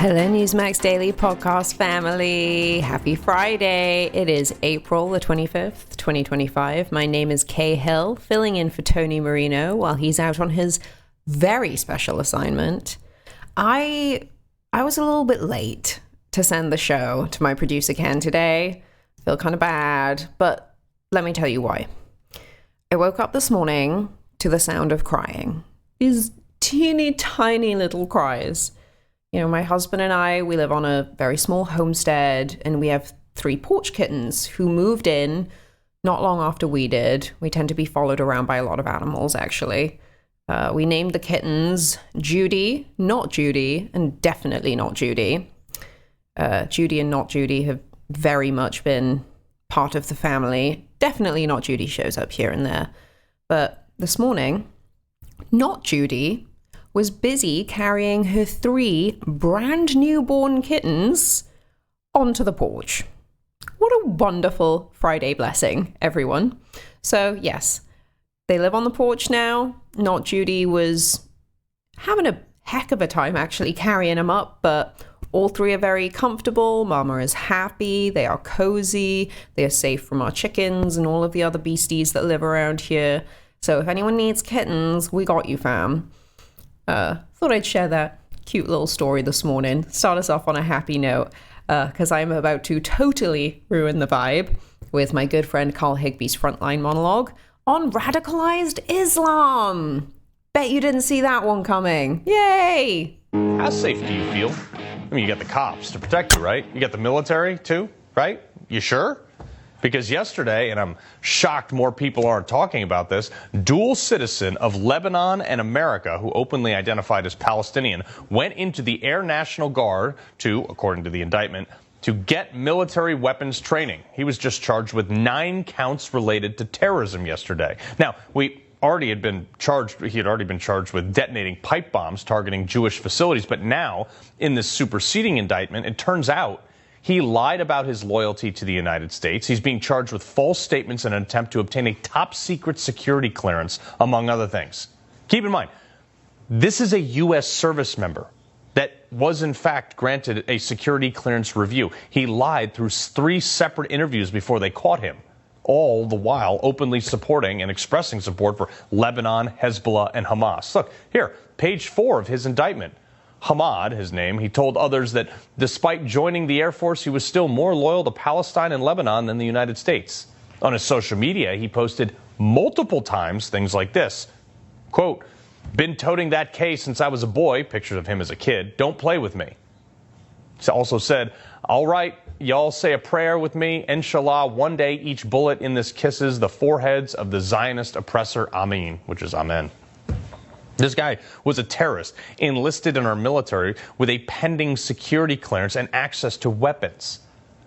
Hello, Newsmax Daily Podcast family. Happy Friday. It is April the 25th, 2025. My name is Kay Hill, filling in for Tony Marino while he's out on his very special assignment. I was a little bit late to send the show to my producer Ken today. I feel kind of bad, but let me tell you why. I woke up this morning to the sound of crying. These teeny tiny little cries. You know, my husband and I, we live on a very small homestead, and we have 3 porch kittens who moved in not long after we did. We tend to be followed around by a lot of animals, actually. We named the kittens Judy, not Judy, and definitely not Judy. Judy and not Judy have very much been part of the family. Definitely not Judy shows up here and there. But this morning, not Judy was busy carrying her 3 brand newborn kittens onto the porch. What a wonderful Friday blessing, everyone. So yes, they live on the porch now. Not Judy was having a heck of a time actually carrying them up, but all 3 are very comfortable. Mama is happy. They are cozy. They are safe from our chickens and all of the other beasties that live around here. So if anyone needs kittens, we got you, fam. Thought I'd share that cute little story this morning. Start us off on a happy note, because I'm about to totally ruin the vibe with my good friend Carl Higbie's Frontline monologue on radicalized Islam. Bet you didn't see that one coming. Yay! How safe do you feel? I mean, you got the cops to protect you, right? You got the military too, right? You sure? Because yesterday, and I'm shocked more people aren't talking about this, dual citizen of Lebanon and America who openly identified as Palestinian went into the Air National Guard to, according to the indictment, to get military weapons training. He was just charged with 9 counts related to terrorism yesterday. Now, he had already been charged with detonating pipe bombs targeting Jewish facilities, but now, in this superseding indictment, it turns out he lied about his loyalty to the United States. He's being charged with false statements in an attempt to obtain a top-secret security clearance, among other things. Keep in mind, this is a U.S. service member that was, in fact, granted a security clearance review. He lied through 3 separate interviews before they caught him, all the while openly supporting and expressing support for Lebanon, Hezbollah, and Hamas. Look, here, page 4 of his indictment. Hamad, his name, he told others that despite joining the Air Force, he was still more loyal to Palestine and Lebanon than the United States. On his social media, he posted multiple times things like this, quote, "Been toting that K since I was a boy," pictures of him as a kid, "don't play with me." He also said, "All right, y'all say a prayer with me. Inshallah, one day each bullet in this kisses the foreheads of the Zionist oppressor. Amen," which is amen. This guy was a terrorist enlisted in our military with a pending security clearance and access to weapons.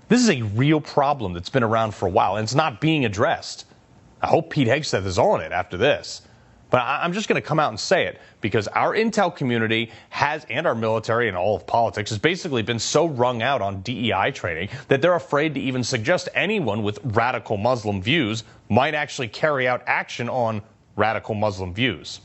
This is a real problem that's been around for a while, and it's not being addressed. I hope Pete Hegseth is on it after this. But I'm just going to come out and say it, because our intel community has, and our military and all of politics, has basically been so wrung out on DEI training that they're afraid to even suggest anyone with radical Muslim views might actually carry out action on radical Muslim views.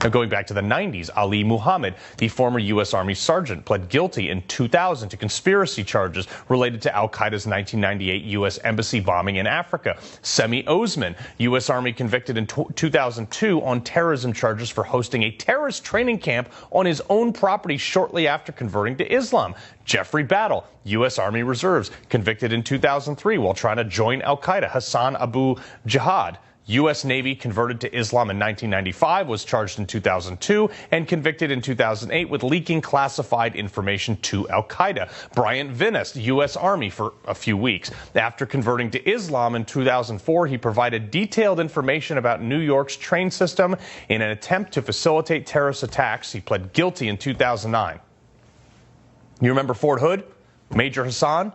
Now, going back to the 90s, Ali Muhammad, the former U.S. Army sergeant, pled guilty in 2000 to conspiracy charges related to al-Qaeda's 1998 U.S. embassy bombing in Africa. Semi Osman, U.S. Army convicted in 2002 on terrorism charges for hosting a terrorist training camp on his own property shortly after converting to Islam. Jeffrey Battle, U.S. Army Reserves, convicted in 2003 while trying to join al-Qaeda. Hassan Abu Jihad, U.S. Navy, converted to Islam in 1995, was charged in 2002 and convicted in 2008 with leaking classified information to al-Qaeda. Bryant Vinnest, U.S. Army, for a few weeks. After converting to Islam in 2004, he provided detailed information about New York's train system in an attempt to facilitate terrorist attacks. He pled guilty in 2009. You remember Fort Hood? Major Hassan?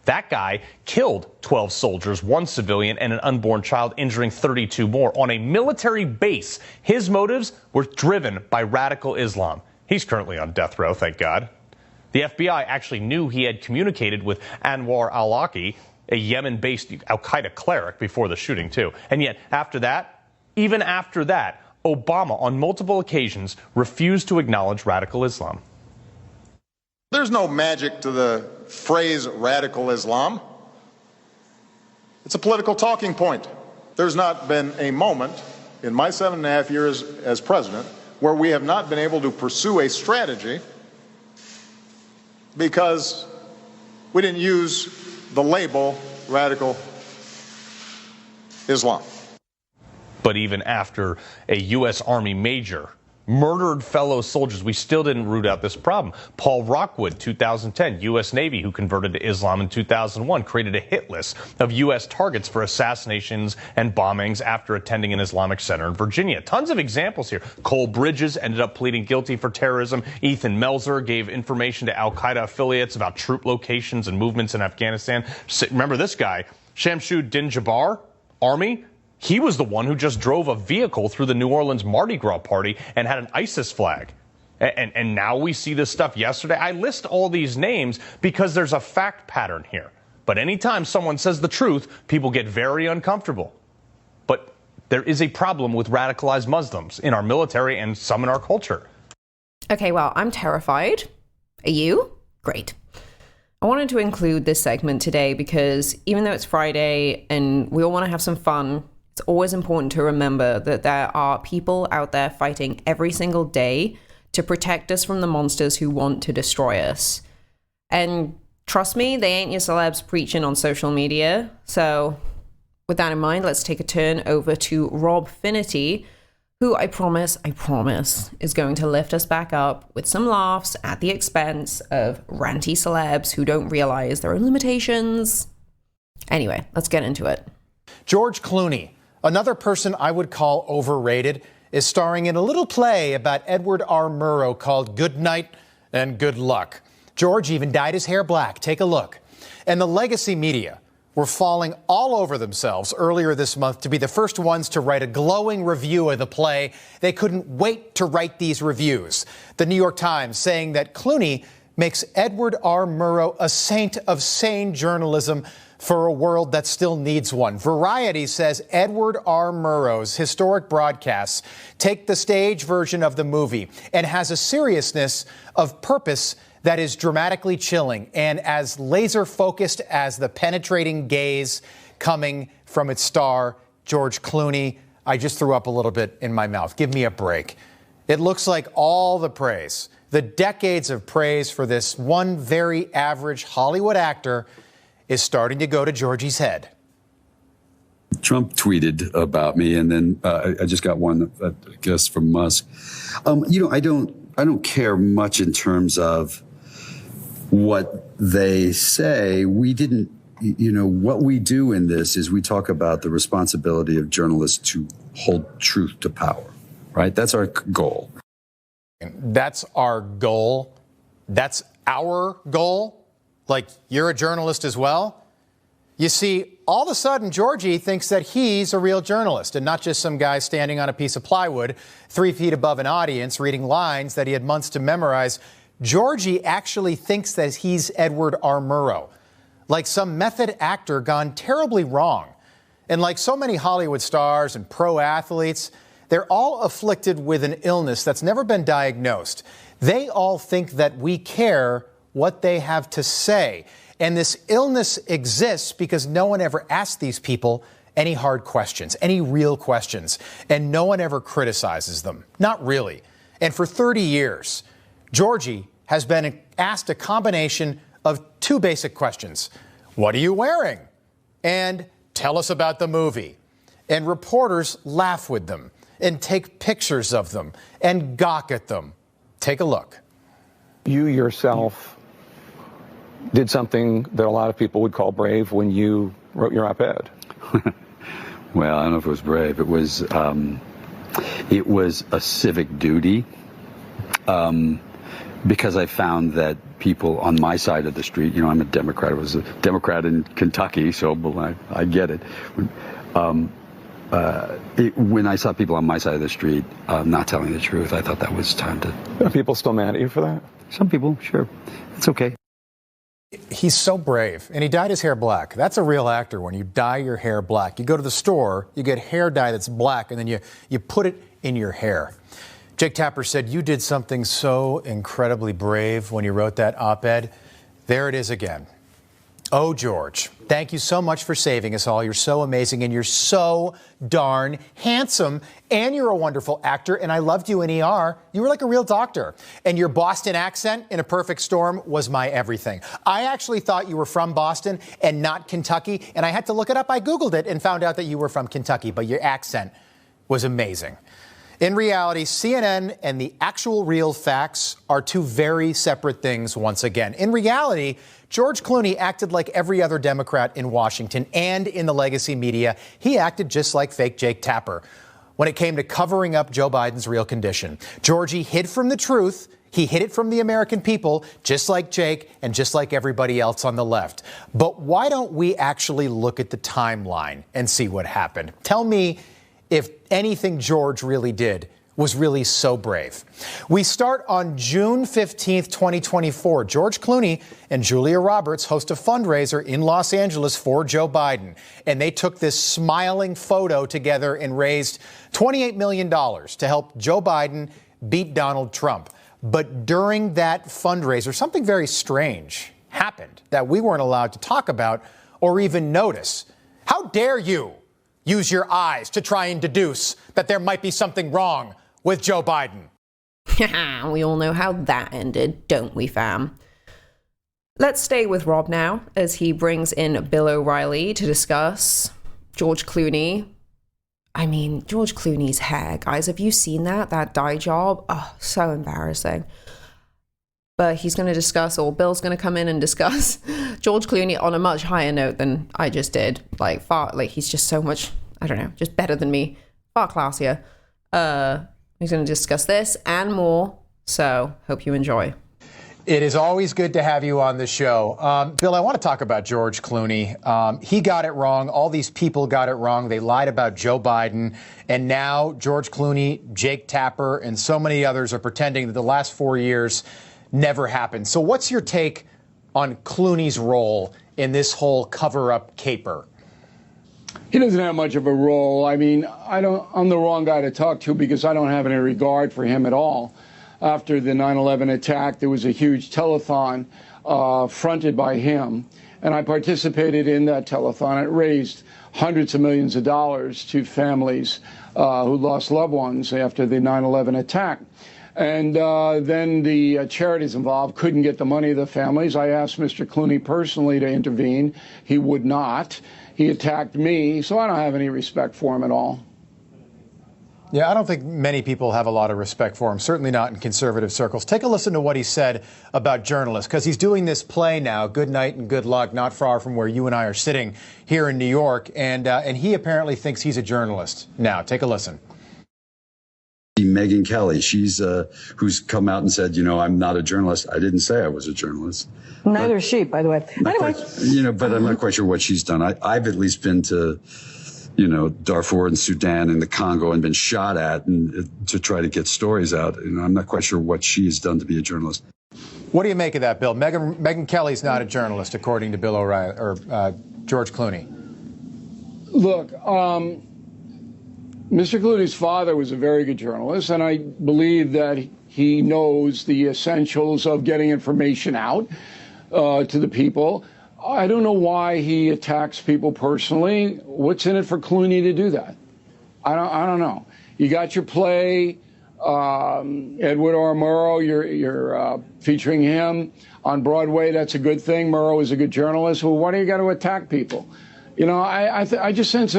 That guy killed 12 soldiers, 1 civilian, and an unborn child, injuring 32 more on a military base. His motives were driven by radical Islam. He's currently on death row, thank God. The FBI actually knew he had communicated with Anwar al-Awlaki, a Yemen-based al-Qaeda cleric, before the shooting, too. And yet, after that, even after that, Obama, on multiple occasions, refused to acknowledge radical Islam. There's no magic to the phrase radical Islam. It's a political talking point. There's not been a moment in my 7.5 years as president where we have not been able to pursue a strategy because we didn't use the label radical Islam. But even after a U.S. Army major murdered fellow soldiers, we still didn't root out this problem. Paul Rockwood, 2010, U.S. Navy, who converted to Islam in 2001, created a hit list of U.S. targets for assassinations and bombings after attending an Islamic center in Virginia. Tons of examples here. Cole Bridges ended up pleading guilty for terrorism. Ethan Melzer gave information to al-Qaeda affiliates about troop locations and movements in Afghanistan. Remember this guy, Shamsud Din Jabbar, Army? He was the one who just drove a vehicle through the New Orleans Mardi Gras party and had an ISIS flag. And now we see this stuff yesterday. I list all these names because there's a fact pattern here. But anytime someone says the truth, people get very uncomfortable. But there is a problem with radicalized Muslims in our military and some in our culture. Okay, well, I'm terrified. Are you? Great. I wanted to include this segment today because even though it's Friday and we all want to have some fun, it's always important to remember that there are people out there fighting every single day to protect us from the monsters who want to destroy us. And trust me, they ain't your celebs preaching on social media. So with that in mind, let's take a turn over to Rob Finnerty, who I promise, is going to lift us back up with some laughs at the expense of ranty celebs who don't realize their own limitations. Anyway, let's get into it. George Clooney, another person I would call overrated, is starring in a little play about Edward R. Murrow called Good Night and Good Luck. George even dyed his hair black. Take a look. And the legacy media were falling all over themselves earlier this month to be the first ones to write a glowing review of the play. They couldn't wait to write these reviews. The New York Times saying that Clooney makes Edward R. Murrow a saint of sane journalism for a world that still needs one. Variety says Edward R. Murrow's historic broadcasts take the stage version of the movie and has a seriousness of purpose that is dramatically chilling and as laser-focused as the penetrating gaze coming from its star, George Clooney. I just threw up a little bit in my mouth. Give me a break. It looks like all the praise, the decades of praise for this one very average Hollywood actor is starting to go to Georgie's head. Trump tweeted about me, and then I just got one, I guess, from Musk. I don't care much in terms of what they say. We didn't, what we do in this is we talk about the responsibility of journalists to hold truth to power, right? That's our goal. That's our goal. That's our goal. Like, you're a journalist as well? You see, all of a sudden, Georgie thinks that he's a real journalist and not just some guy standing on a piece of plywood 3 feet above an audience reading lines that he had months to memorize. Georgie actually thinks that he's Edward R. Murrow, like some method actor gone terribly wrong. And like so many Hollywood stars and pro athletes, they're all afflicted with an illness that's never been diagnosed. They all think that we care what they have to say. And this illness exists because no one ever asked these people any hard questions, any real questions, and no one ever criticizes them. Not really. And for 30 years, Georgie has been asked a combination of two basic questions. What are you wearing? And tell us about the movie. And reporters laugh with them and take pictures of them and gawk at them. Take a look. You yourself did something that a lot of people would call brave when you wrote your op-ed. Well, I don't know if it was brave. It was a civic duty, because I found that people on my side of the street, I'm a Democrat. I was a Democrat in Kentucky, so I get it. When I saw people on my side of the street not telling the truth, I thought that was time to... Are people still mad at you for that? Some people, sure. It's okay. He's so brave, and he dyed his hair black. That's a real actor when you dye your hair black. You go to the store, you get hair dye that's black, and then you put it in your hair. Jake Tapper said, you did something so incredibly brave when you wrote that op-ed. There it is again. Oh, George, thank you so much for saving us all. You're so amazing, and you're so darn handsome, and you're a wonderful actor, and I loved you in ER. You were like a real doctor, and your Boston accent in A Perfect Storm was my everything. I actually thought you were from Boston and not Kentucky, and I had to look it up. I Googled it and found out that you were from Kentucky, but your accent was amazing. In reality, CNN and the actual real facts are two very separate things once again. In reality, George Clooney acted like every other Democrat in Washington and in the legacy media. He acted just like fake Jake Tapper when it came to covering up Joe Biden's real condition. Georgie hid from the truth. He hid it from the American people, just like Jake and just like everybody else on the left. But why don't we actually look at the timeline and see what happened? Tell me if anything George really did was really so brave. We start on June 15th, 2024. George Clooney and Julia Roberts host a fundraiser in Los Angeles for Joe Biden. And they took this smiling photo together and raised $28 million to help Joe Biden beat Donald Trump. But during that fundraiser, something very strange happened that we weren't allowed to talk about or even notice. How dare you use your eyes to try and deduce that there might be something wrong with Joe Biden? We all know how that ended, don't we, fam? Let's stay with Rob now as he brings in Bill O'Reilly to discuss George Clooney. I mean, George Clooney's hair, guys. Have you seen that? That dye job? Oh, so embarrassing. But he's going to discuss, or Bill's going to come in and discuss George Clooney on a much higher note than I just did. He's just so much, I don't know, just better than me. Far classier. He's going to discuss this and more. So, hope you enjoy. It is always good to have you on the show. Bill, I want to talk about George Clooney. He got it wrong. All these people got it wrong. They lied about Joe Biden. And now George Clooney, Jake Tapper, and so many others are pretending that the last 4 years never happened. So what's your take on Clooney's role in this whole cover-up caper? He doesn't have much of a role. I mean, I'm the wrong guy to talk to because I don't have any regard for him at all. After the 9/11 attack, there was a huge telethon fronted by him, and I participated in that telethon. It raised hundreds of millions of dollars to families who lost loved ones after the 9/11 attack. And then the charities involved couldn't get the money of the families. I asked Mr. Clooney personally to intervene. He would not. He attacked me, so I don't have any respect for him at all. Yeah, I don't think many people have a lot of respect for him, certainly not in conservative circles. Take a listen to what he said about journalists, because he's doing this play now, Good Night and Good Luck, not far from where you and I are sitting here in New York, and he apparently thinks he's a journalist now. Take a listen. Megyn Kelly, she's who's come out and said, I'm not a journalist. I didn't say I was a journalist. Neither is she, by the way. Anyway. But I'm not quite sure what she's done. I've at least been to Darfur and Sudan and the Congo and been shot at and to try to get stories out. I'm not quite sure what she has done to be a journalist. What do you make of that, Bill? Megyn Kelly's not a journalist, according to Bill O'Reilly or George Clooney. Look, Mr. Clooney's father was a very good journalist, and I believe that he knows the essentials of getting information out to the people. I don't know why he attacks people personally. What's in it for Clooney to do that? I don't know. You got your play, Edward R. Murrow. You're featuring him on Broadway. That's a good thing. Murrow is a good journalist. Well, why do you got to attack people? I just sense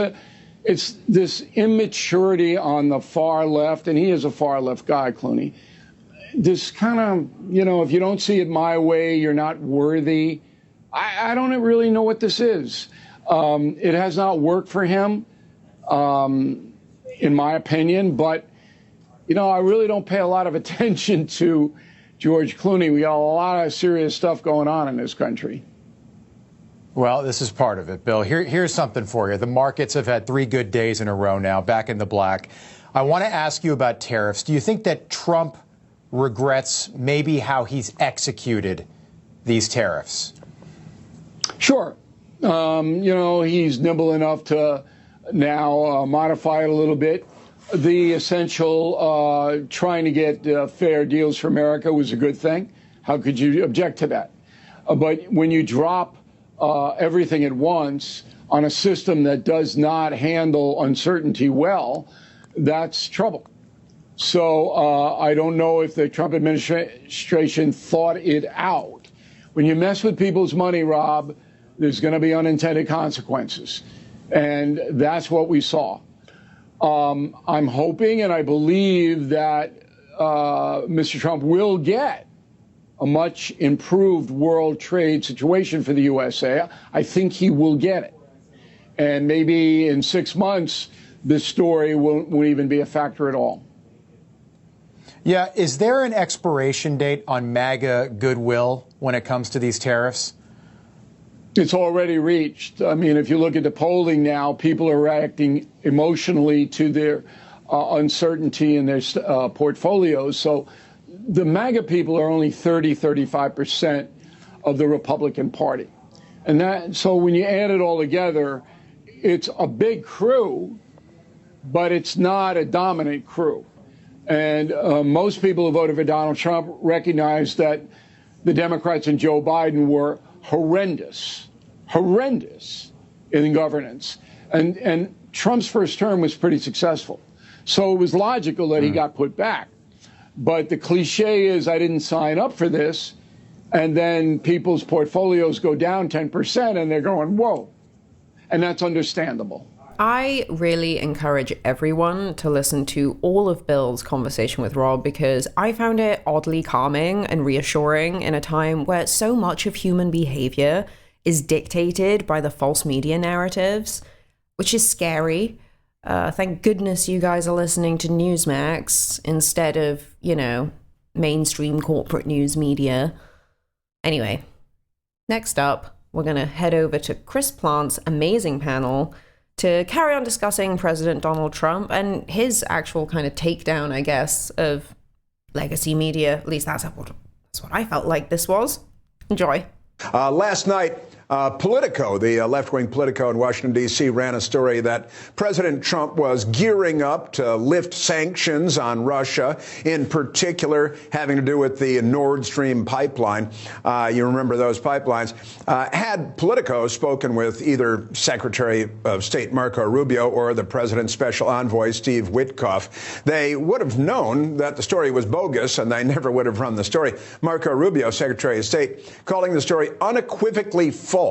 it's this immaturity on the far left, and he is a far left guy, Clooney. This kind of, if you don't see it my way, you're not worthy. I don't really know what this is. It has not worked for him, in my opinion. But, I really don't pay a lot of attention to George Clooney. We got a lot of serious stuff going on in this country. Well, this is part of it, Bill. Here's something for you. The markets have had 3 good days in a row now, back in the black. I want to ask you about tariffs. Do you think that Trump regrets maybe how he's executed these tariffs? Sure. He's nimble enough to now modify it a little bit. The essential trying to get fair deals for America was a good thing. How could you object to that? But when you drop everything at once on a system that does not handle uncertainty well, that's trouble. So I don't know if the Trump administration thought it out. When you mess with people's money, Rob, there's going to be unintended consequences. And that's what we saw. I'm hoping and I believe that Mr. Trump will get a much improved world trade situation for the USA. I think he will get it. And maybe in 6 months, this story won't even be a factor at all. Yeah, is there an expiration date on MAGA goodwill when it comes to these tariffs? It's already reached. I mean, if you look at the polling now, people are reacting emotionally to their uncertainty in their portfolios. So the MAGA people are only 35% of the Republican Party. And so when you add it all together, it's a big crew, but it's not a dominant crew. And most people who voted for Donald Trump recognize that the Democrats and Joe Biden were horrendous in governance. And Trump's first term was pretty successful. So it was logical that he got put back. But the cliche is, I didn't sign up for this. And then people's portfolios go down 10% and they're going, whoa. And that's understandable. I really encourage everyone to listen to all of Bill's conversation with Rob, because I found it oddly calming and reassuring in a time where so much of human behavior is dictated by the false media narratives, which is scary. Thank goodness you guys are listening to Newsmax instead of, mainstream corporate news media. Anyway, next up, we're going to head over to Chris Plante's amazing panel to carry on discussing President Donald Trump and his actual kind of takedown, I guess, of legacy media. At least that's what I felt like this was. Enjoy. Last night, Politico, the left-wing Politico in Washington, D.C., ran a story that President Trump was gearing up to lift sanctions on Russia, in particular having to do with the Nord Stream pipeline. You remember those pipelines. Had Politico spoken with either Secretary of State Marco Rubio or the president's special envoy, Steve Witkoff, they would have known that the story was bogus, and they never would have run the story. Marco Rubio, Secretary of State, calling the story unequivocally false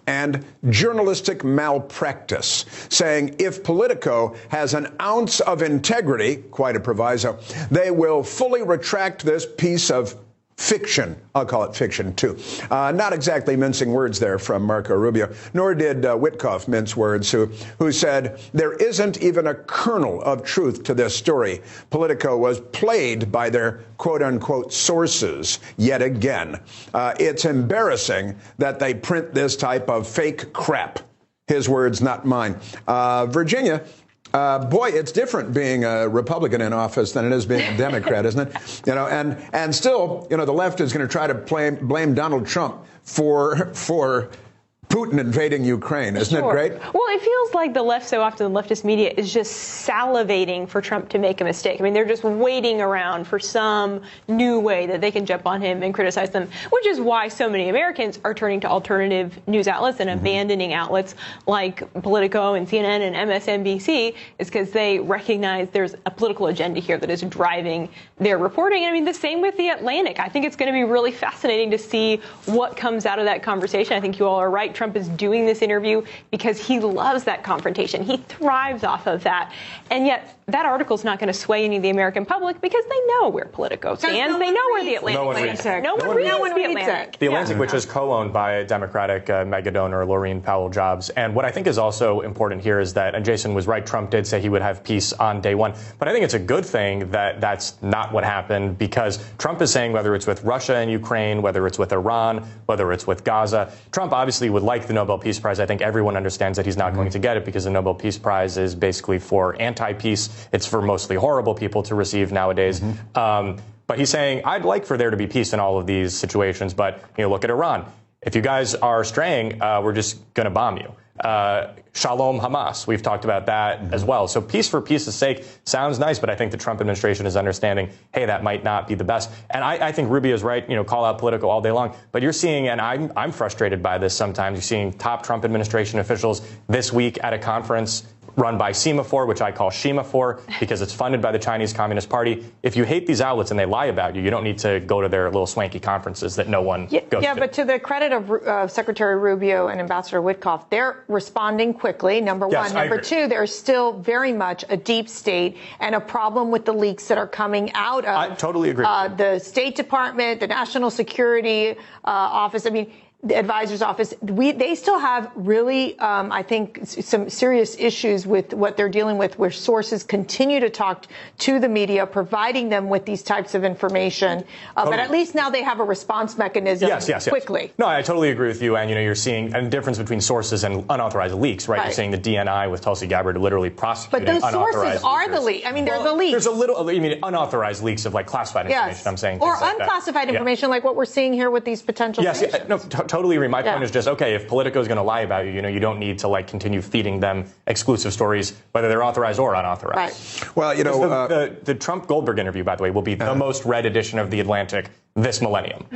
and journalistic malpractice, saying if Politico has an ounce of integrity, quite a proviso, they will fully retract this piece of fiction. I'll call it fiction, too. Not exactly mincing words there from Marco Rubio, nor did Witkoff mince words, who said there isn't even a kernel of truth to this story. Politico was played by their quote-unquote sources yet again. It's embarrassing that they print this type of fake crap. His words, not mine. Virginia, boy, it's different being a Republican in office than it is being a Democrat, isn't it? You know, and still, you know, the left is going to try to blame Donald Trump for Putin invading Ukraine. Isn't it great? Well, it feels like the left so often, the leftist media, is just salivating for Trump to make a mistake. I mean, they're just waiting around for some new way that they can jump on him and criticize them, which is why so many Americans are turning to alternative news outlets and abandoning outlets like Politico and CNN and MSNBC, is because they recognize there's a political agenda here that is driving their reporting. And I mean, the same with The Atlantic. I think it's going to be really fascinating to see what comes out of that conversation. I think you all are right. Trump is doing this interview because he loves that confrontation. He thrives off of that. And yet that article is not going to sway any of the American public because they know where Politico stands. They know where The Atlantic stands. No one reads The Atlantic. The Atlantic, which is co-owned by Democratic mega donor Laurene Powell Jobs. And what I think is also important here is that, and Jason was right, Trump did say he would have peace on day one. But I think it's a good thing that that's not what happened, because Trump is saying whether it's with Russia and Ukraine, whether it's with Iran, whether it's with Gaza, Trump obviously would like the Nobel Peace Prize. I think everyone understands that he's not going to get it because the Nobel Peace Prize is basically for anti-peace. It's for mostly horrible people to receive nowadays. But he's saying, I'd like for there to be peace in all of these situations. But, you know, look at Iran. If you guys are straying, we're just going to bomb you. Shalom Hamas. We've talked about that as well. So peace for peace's sake sounds nice, but I think the Trump administration is understanding, hey, that might not be the best. And I think Rubio's right, you know, call out Politico all day long. But you're seeing, and I'm frustrated by this sometimes, you're seeing top Trump administration officials this week at a conference run by Semaphore, which I call Shemaphore, because it's funded by the Chinese Communist Party. If you hate these outlets and they lie about you, you don't need to go to their little swanky conferences that no one goes to. Yeah, but to the credit of Secretary Rubio and Ambassador Witkoff, they're responding quickly, number one. Number two, there's still very much a deep state and a problem with the leaks that are coming out of I totally agree. The State Department, the National Security Office. I mean, the advisor's office, they still have really, I think, some serious issues with what they're dealing with, where sources continue to talk to the media, providing them with these types of information. But at least now they have a response mechanism quickly. No, I totally agree with you. And, you know, you're seeing a difference between sources and unauthorized leaks, right? You're seeing the DNI with Tulsi Gabbard literally prosecuting unauthorized But those sources are the leaks. I mean, they're the leaks. There's a little, I mean, unauthorized leaks of, like, classified information, I'm saying. Or unclassified information, like what we're seeing here with these potential sanctions. Totally agree. My point is just, okay, if Politico is going to lie about you, you know, you don't need to, like, continue feeding them exclusive stories, whether they're authorized or unauthorized. Right. Well, you know, the Trump-Goldberg interview, by the way, will be the most read edition of The Atlantic this millennium.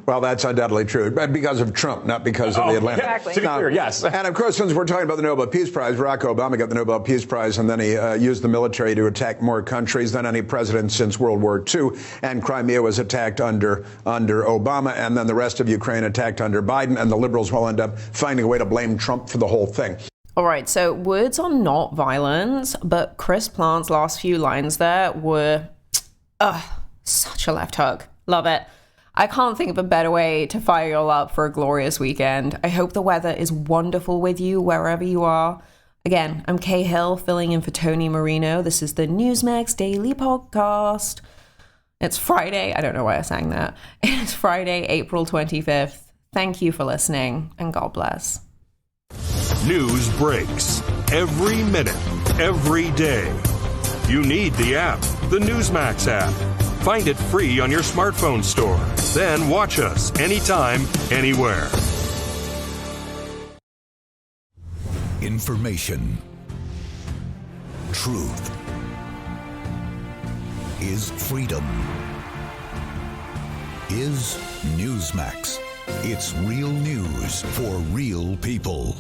Well, that's undoubtedly true, but because of Trump, not because of The Atlantic. Exactly. To be clear, yes. And of course, since we're talking about the Nobel Peace Prize, Barack Obama got the Nobel Peace Prize, and then he used the military to attack more countries than any president since World War II. And Crimea was attacked under Obama, and then the rest of Ukraine attacked under Biden, and the liberals will end up finding a way to blame Trump for the whole thing. All right, so words are not violence, but Chris Plante's last few lines there were such a left hook. Love it. I can't think of a better way to fire you all up for a glorious weekend. I hope the weather is wonderful with you wherever you are. Again, I'm Kay Hill, filling in for Tony Marino. This is the Newsmax Daily Podcast. It's Friday. I don't know why I sang that. It's Friday, April 25th. Thank you for listening, and God bless. News breaks every minute, every day. You need the app, the Newsmax app. Find it free on your smartphone store. Then watch us anytime, anywhere. Information. Truth is freedom. Is Newsmax. It's real news for real people.